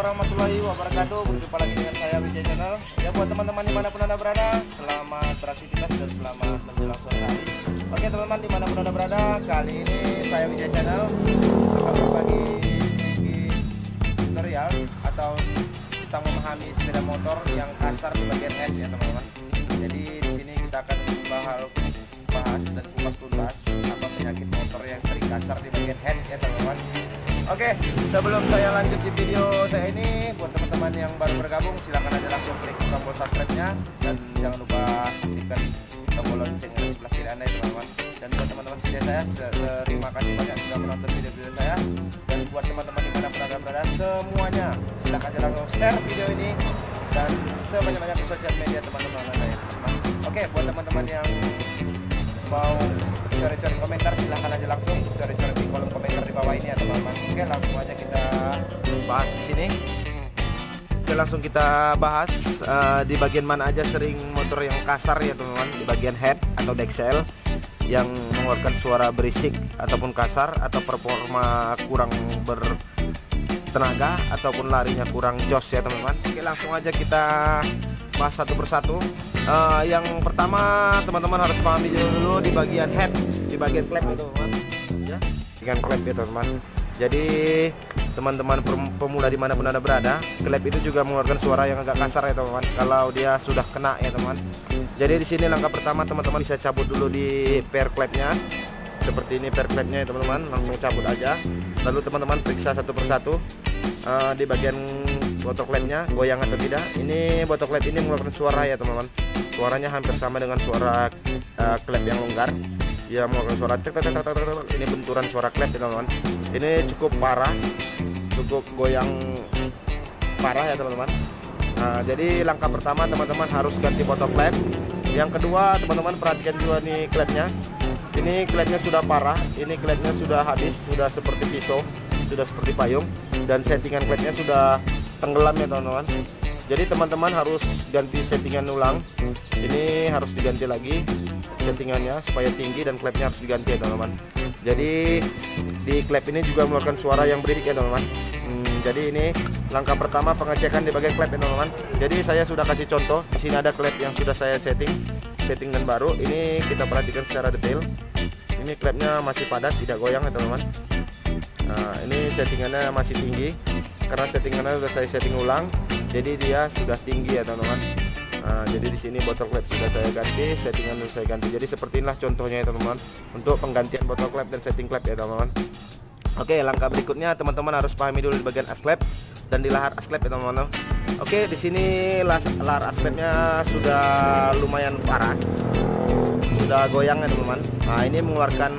warahmatullahi wabarakatuh. Berjumpa lagi dengan saya Wijay Channel. Ya, buat teman-teman dimanapun anda berada, selamat beraktivitas dan selamat menjelang sore hari. Oke teman-teman, dimanapun anda berada, kali ini saya Wijay Channel akan berbagi sedikit tutorial atau tentang memahami sepeda motor yang kasar di bagian head ya teman-teman. Jadi di sini kita akan bahas dan kupas tuntas apa penyakit motor yang sering kasar di bagian head ya teman-teman. Oke, sebelum saya lanjut di video saya ini, buat teman-teman yang baru bergabung, silahkan aja langsung klik tombol subscribe-nya dan jangan lupa aktifkan tombol lonceng di sebelah kiri anda ya teman-teman. Dan buat teman-teman setia saya, terima kasih banyak sudah menonton video-video saya. Dan buat teman-teman dimanapun anda berada semuanya, silahkan aja langsung share video ini dan sebanyak-banyak di sosial media teman-teman anda ya teman-teman. Oke, buat teman-teman yang mau cari-cari komentar, silahkan aja langsung cari-cari di kolom komentar di bawah ini ya teman-teman. Oke, langsung aja kita bahas di sini. Oke, langsung kita bahas di bagian mana aja sering motor yang kasar ya teman-teman. Di bagian head atau decksel yang mengeluarkan suara berisik ataupun kasar, atau performa kurang bertenaga ataupun larinya kurang jos ya teman-teman. Oke, langsung aja kita bahas satu persatu. Yang pertama teman-teman harus pahami dulu di bagian head, di bagian klep itu teman-teman ya, dengan klep ya teman-teman. Jadi teman-teman pemula dimanapun anda berada, klep itu juga mengeluarkan suara yang agak kasar ya teman-teman kalau dia sudah kena ya teman. Jadi di sini langkah pertama teman-teman bisa cabut dulu di pair klepnya seperti ini, pair klepnya ya teman-teman, langsung cabut aja. Lalu teman-teman periksa satu persatu di bagian botol klepnya goyang atau tidak. Ini botol klep ini mengeluarkan suara ya teman-teman. Suaranya hampir sama dengan suara klep yang longgar. Dia mengeluarkan suara tek tek tek tek tek. Ini benturan suara klep ya teman-teman. Ini cukup parah, cukup goyang parah ya teman-teman. Jadi langkah pertama teman-teman harus ganti botol klep. Yang kedua teman-teman perhatikan juga nih klepnya. Ini klepnya sudah parah. Ini klepnya sudah habis, sudah seperti pisau, sudah seperti payung, dan settingan klepnya sudah tenggelam ya teman-teman. Jadi teman-teman harus ganti settingan ulang. Ini harus diganti lagi settingannya supaya tinggi, dan klepnya harus diganti ya teman-teman. Jadi di klep ini juga mengeluarkan suara yang berisik ya teman-teman. Jadi ini langkah pertama pengecekan di bagian klep ya teman-teman. Jadi saya sudah kasih contoh. Di sini ada klep yang sudah saya setting dan baru. Ini kita perhatikan secara detail. Ini klepnya masih padat, tidak goyang ya teman-teman. Nah, ini settingannya masih tinggi karena settingannya sudah saya setting ulang. Jadi dia sudah tinggi ya teman-teman. Nah, jadi di sini botol klep sudah saya ganti, settingan sudah saya ganti. Jadi seperti inilah contohnya ya teman-teman untuk penggantian botol klep dan setting klep ya teman-teman. Oke, langkah berikutnya teman-teman harus pahami dulu di bagian as klep dan di lahar as klep ya teman-teman. Oke, di sini lahar as klepnya sudah lumayan parah, sudah goyang ya teman-teman. Nah, ini mengeluarkan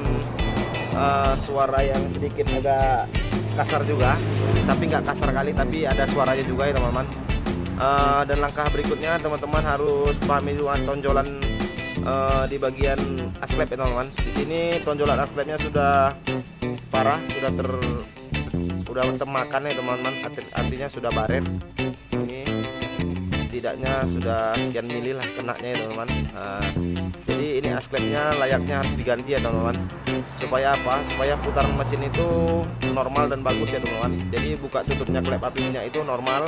suara yang sedikit agak kasar juga, tapi nggak kasar kali, tapi ada suaranya juga ya teman-teman. Dan langkah berikutnya teman-teman harus pahami juga tonjolan di bagian as klep ya teman-teman. Di sini tonjolan as klepnya sudah parah, sudah temakan ya teman-teman, artinya sudah baret. Ini setidaknya sudah sekian mili lah kenanya ya teman-teman. Jadi ini as klepnya layaknya harus diganti ya teman-teman. Supaya apa? Supaya putaran mesin itu normal dan bagus ya teman-teman. Jadi buka tutupnya klep apinya itu normal.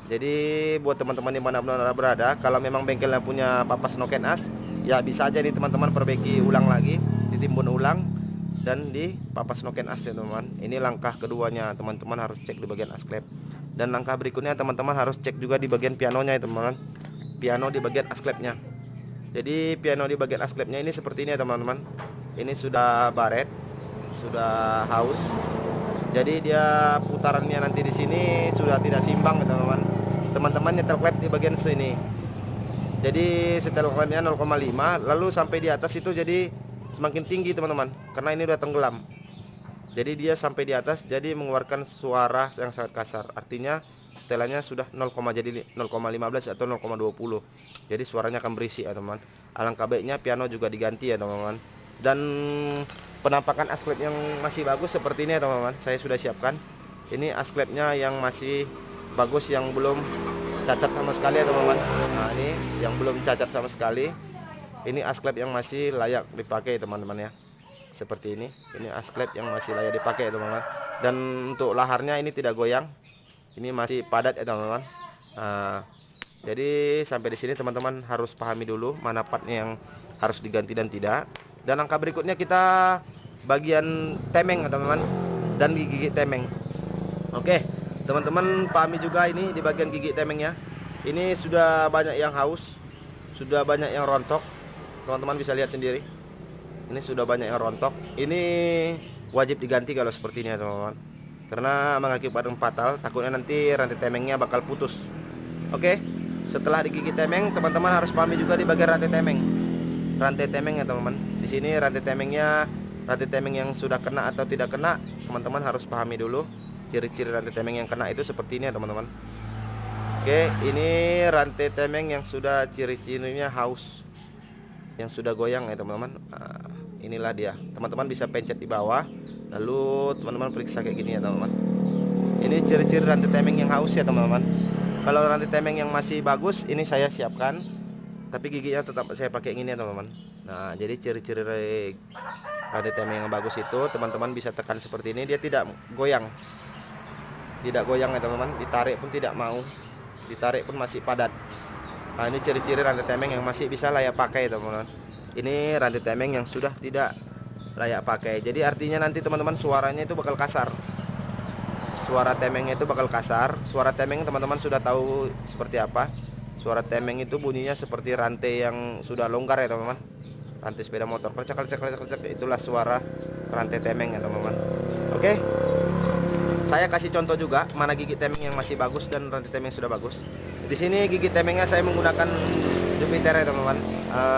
Jadi buat teman-teman di mana anda berada, kalau memang bengkelnya punya papas noken as, ya bisa aja nih teman-teman perbaiki ulang lagi, ditimbun ulang dan di papas noken as ya teman-teman. Ini langkah keduanya, teman-teman harus cek di bagian as klep. Dan langkah berikutnya teman-teman harus cek juga di bagian pianonya ya teman-teman. Piano di bagian as klepnya. Jadi piano di bagian as klepnya ini seperti ini ya teman-teman. Ini sudah baret, sudah haus. Jadi dia putarannya nanti di sini sudah tidak simbang ya teman-teman. Teman-teman nyetel klep di bagian sini. Jadi setel klepnya 0,5, lalu sampai di atas itu jadi semakin tinggi teman-teman, karena ini udah tenggelam. Jadi dia sampai di atas jadi mengeluarkan suara yang sangat kasar. Artinya setelannya sudah 0, jadi 0,15 atau 0,20. Jadi suaranya akan berisik ya teman-teman. Alangkah baiknya piano juga diganti ya teman-teman. Dan penampakan as klep yang masih bagus seperti ini ya teman-teman, saya sudah siapkan. Ini as klepnya yang masih bagus, yang belum cacat sama sekali ya teman-teman. Nah, ini yang belum cacat sama sekali. Ini as klep yang masih layak dipakai teman-teman ya. Seperti ini as klep yang masih layak dipakai teman-teman. Dan untuk laharnya ini tidak goyang, ini masih padat ya teman-teman. Jadi sampai di sini teman-teman harus pahami dulu mana partnya yang harus diganti dan tidak. Dan langkah berikutnya kita bagian temeng teman-teman, dan gigi temeng. Oke teman-teman, pahami juga ini di bagian gigi temengnya. Ini sudah banyak yang haus, sudah banyak yang rontok. Teman-teman bisa lihat sendiri, ini sudah banyak yang rontok. Ini wajib diganti kalau seperti ini ya teman-teman, karena mengakibatkan fatal. Takutnya nanti rantai temengnya bakal putus. Oke, setelah digigit temeng, teman-teman harus pahami juga di bagian rantai temeng. Rantai temeng ya teman-teman. Di sini rantai temengnya, rantai temeng yang sudah kena atau tidak kena, teman-teman harus pahami dulu. Ciri-ciri rantai temeng yang kena itu seperti ini ya teman-teman. Oke, ini rantai temeng yang sudah ciri-cirinya haus, yang sudah goyang ya teman-teman. Inilah dia. Teman-teman bisa pencet di bawah, lalu teman-teman periksa kayak gini ya teman-teman. Ini ciri-ciri rantai temeng yang haus ya teman-teman. Kalau rantai temeng yang masih bagus, ini saya siapkan, tapi giginya tetap saya pakai ini ya teman-teman. Nah, jadi ciri-ciri rantai temeng yang bagus itu teman-teman bisa tekan seperti ini, dia tidak goyang. Tidak goyang ya teman-teman, ditarik pun tidak mau, ditarik pun masih padat. Nah, ini ciri-ciri rantai temeng yang masih bisa layak pakai teman-teman. Ini rantai temeng yang sudah tidak layak pakai. Jadi artinya nanti teman-teman suaranya itu bakal kasar. Suara temengnya itu bakal kasar. Suara temeng teman-teman sudah tahu seperti apa. Suara temeng itu bunyinya seperti rantai yang sudah longgar ya teman-teman. Rantai sepeda motor, klecek-klecek-klecek, itulah suara rantai temeng ya teman-teman. Oke, saya kasih contoh juga mana gigi temeng yang masih bagus dan rantai temeng yang sudah bagus. Di sini gigi temengnya saya menggunakan Jupiter ya teman-teman.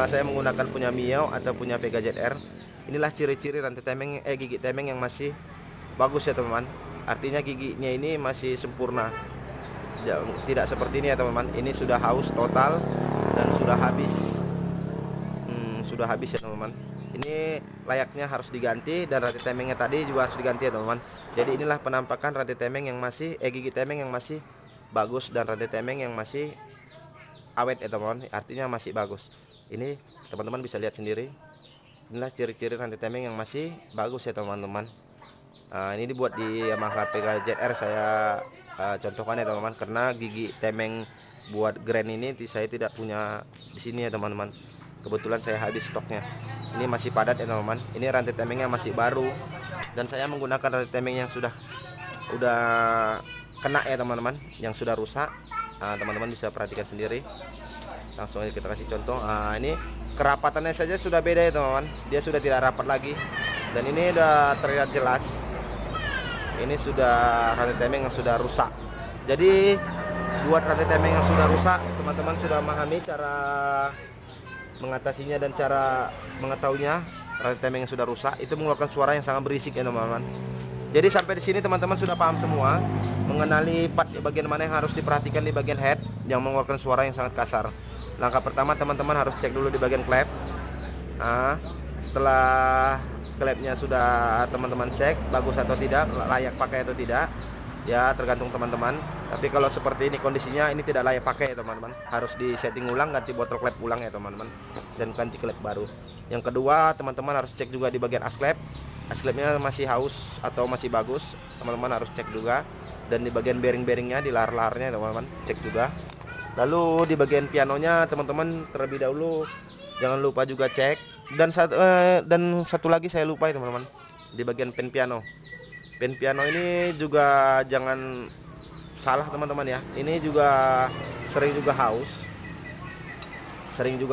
Saya menggunakan punya Mio atau punya Vega ZR. Inilah ciri-ciri rantai temeng, gigi temeng yang masih bagus ya teman-teman. Artinya giginya ini masih sempurna, tidak seperti ini ya teman-teman. Ini sudah haus total dan sudah habis. Sudah habis ya teman-teman. Ini layaknya harus diganti, dan rantai temengnya tadi juga harus diganti ya teman-teman. Jadi inilah penampakan rantai temeng yang masih gigi temeng yang masih bagus dan rantai temeng yang masih awet ya teman-teman. Artinya masih bagus. Ini teman-teman bisa lihat sendiri. Inilah ciri-ciri rantai temeng yang masih bagus ya teman-teman. Ini dibuat di Yamaha Vega ZR saya contohkan ya teman-teman, karena gigi temeng buat Grand ini saya tidak punya di sini ya teman-teman. Kebetulan saya habis stoknya. Ini masih padat ya teman-teman. Ini rantai temengnya masih baru, dan saya menggunakan rantai temeng yang sudah kena ya teman-teman, yang sudah rusak. Teman-teman bisa perhatikan sendiri. Langsung aja kita kasih contoh. Ini kerapatannya saja sudah beda ya teman-teman. Dia sudah tidak rapat lagi, dan ini udah terlihat jelas. Ini sudah rantai temeng yang sudah rusak. Jadi buat rantai temeng yang sudah rusak, teman-teman sudah memahami cara mengatasinya dan cara mengetahuinya. Rantai temeng yang sudah rusak itu mengeluarkan suara yang sangat berisik ya teman-teman. Jadi sampai di sini teman-teman sudah paham semua mengenali part bagian mana yang harus diperhatikan di bagian head yang mengeluarkan suara yang sangat kasar. Langkah pertama teman-teman harus cek dulu di bagian klep. Setelah klepnya sudah teman-teman cek bagus atau tidak, layak pakai atau tidak, ya tergantung teman-teman. Tapi kalau seperti ini kondisinya, ini tidak layak pakai ya teman-teman. Harus di setting ulang, ganti botol klep ulang ya teman-teman, dan ganti klep baru. Yang kedua teman-teman harus cek juga di bagian as klep. As klepnya masih haus atau masih bagus, teman-teman harus cek juga. Dan di bagian bearing-bearingnya, di lahar-laharnya teman-teman cek juga. Lalu di bagian pianonya teman-teman terlebih dahulu jangan lupa juga cek. Dan satu lagi saya lupa ya teman-teman, di bagian pen piano. Pen piano ini juga jangan salah teman-teman ya. Ini juga sering juga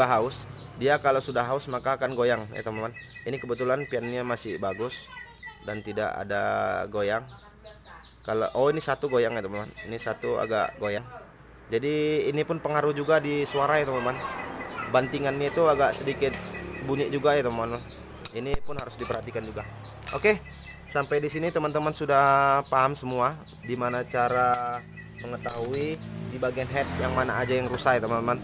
haus. Dia kalau sudah haus maka akan goyang ya teman-teman. Ini kebetulan pianonya masih bagus dan tidak ada goyang. Ini satu goyang ya teman-teman. Ini satu agak goyang. Jadi ini pun pengaruh juga di suara ya teman-teman. Bantingannya itu agak sedikit bunyi juga ya teman-teman. Ini pun harus diperhatikan juga. Oke, sampai di sini teman-teman sudah paham semua dimana cara mengetahui di bagian head yang mana aja yang rusak ya teman-teman.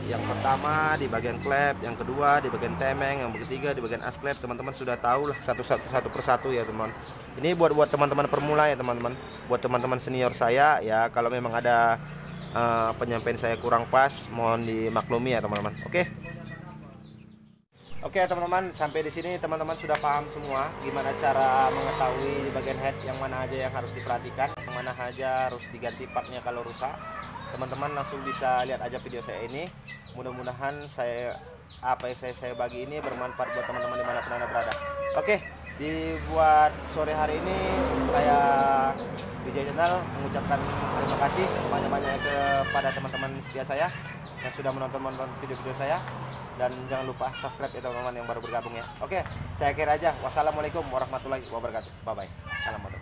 Yang pertama di bagian klep, yang kedua di bagian temeng, yang ketiga di bagian as klep. Teman-teman sudah tahu lah satu persatu ya teman. Ini buat teman-teman permula ya teman-teman. Buat teman-teman senior saya ya, kalau memang ada penyampaian saya kurang pas, mohon dimaklumi ya teman-teman. Oke. Oke teman-teman, sampai di sini teman-teman sudah paham semua gimana cara mengetahui di bagian head yang mana aja yang harus diperhatikan, yang mana aja harus diganti partnya kalau rusak. Teman-teman langsung bisa lihat aja video saya ini. Mudah-mudahan apa yang saya bagi ini bermanfaat buat teman-teman dimanapun anda berada. Oke, dibuat sore hari ini saya DJ Channel mengucapkan terima kasih banyak-banyak kepada teman-teman setia saya yang sudah menonton video-video saya. Dan jangan lupa subscribe ya teman-teman yang baru bergabung ya. Oke, saya akhir aja. Wassalamualaikum warahmatullahi wabarakatuh. Bye bye. Salam